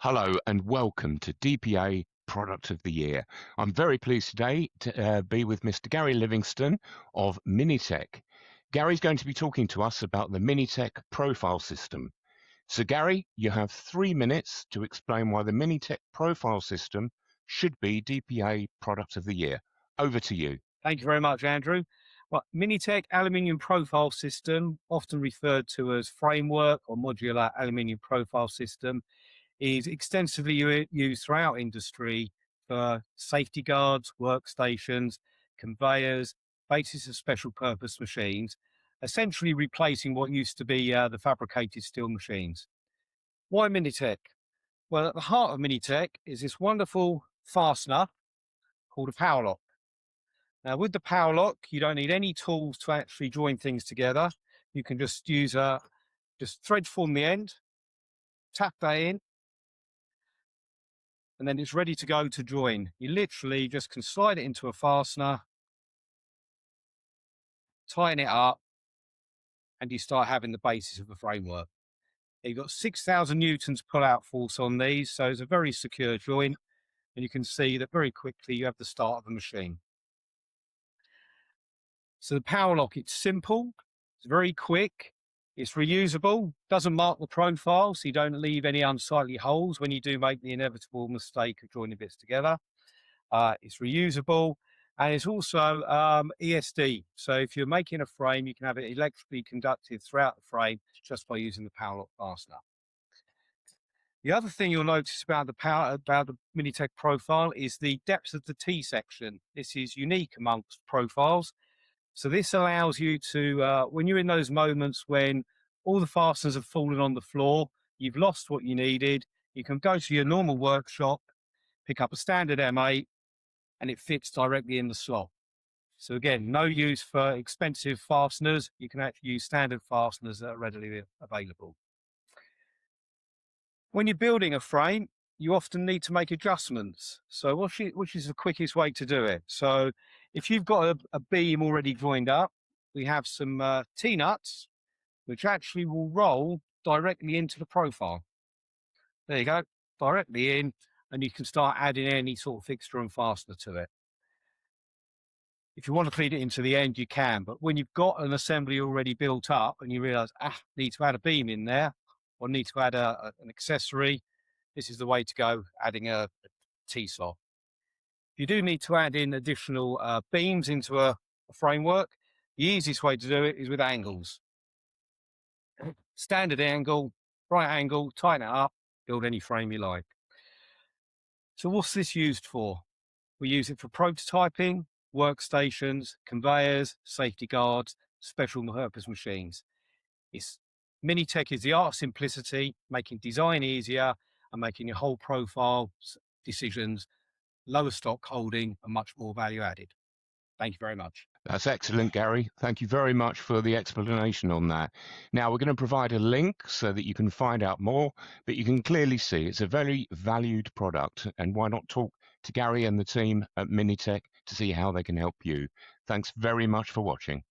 Hello and welcome to DPA Product of the Year. I'm very pleased today to be with Mr. Gary Livingstone of MiniTec. Gary's going to be talking to us about the MiniTec profile system. So Gary, you have 3 minutes to explain why the MiniTec profile system should be DPA Product of the Year. Over to you. Thank you very much, Andrew. Well, MiniTec aluminium profile system, often referred to as framework or modular aluminium profile system, is extensively used throughout industry for safety guards, workstations, conveyors, bases of special purpose machines, essentially replacing what used to be the fabricated steel machines. Why MiniTec? Well, at the heart of MiniTec is this wonderful fastener called a power lock. Now, with the power lock, you don't need any tools to actually join things together. You can just use just thread form the end, tap that in, and then it's ready to go to join. You literally just can slide it into a fastener, tighten it up, and you start having the basis of the framework. You've got 6,000 newtons pull-out force on these, so it's a very secure joint, and you can see that very quickly you have the start of the machine. So the power lock, it's simple, it's very quick, it's reusable, doesn't mark the profile, so you don't leave any unsightly holes when you do make the inevitable mistake of joining bits together. It's reusable, and it's also ESD. So if you're making a frame, you can have it electrically conducted throughout the frame just by using the power lock fastener. The other thing you'll notice about the MiniTec profile is the depth of the T section. This is unique amongst profiles. So this allows you to, when you're in those moments when all the fasteners have fallen on the floor, you've lost what you needed, you can go to your normal workshop, pick up a standard M8, and it fits directly in the slot. So again, no use for expensive fasteners. You can actually use standard fasteners that are readily available. When you're building a frame, you often need to make adjustments. So which is the quickest way to do it? So if you've got a beam already joined up, we have some T-nuts, which actually will roll directly into the profile. There you go, directly in, and you can start adding any sort of fixture and fastener to it. If you want to feed it into the end, you can, but when you've got an assembly already built up and you realize, need to add a beam in there, or need to add an accessory, this is the way to go, adding a T-slot. If you do need to add in additional beams into a framework, the easiest way to do it is with angles. Standard angle, right angle, tighten it up, build any frame you like. So what's this used for? We use it for prototyping, workstations, conveyors, safety guards, special purpose machines. MiniTec is the art of simplicity, making design easier and making your whole profile decisions lower stock holding and much more value added. Thank you very much. That's excellent, Gary. Thank you very much for the explanation on that. Now, we're going to provide a link so that you can find out more, but you can clearly see it's a very valued product. And why not talk to Gary and the team at MiniTec to see how they can help you? Thanks very much for watching.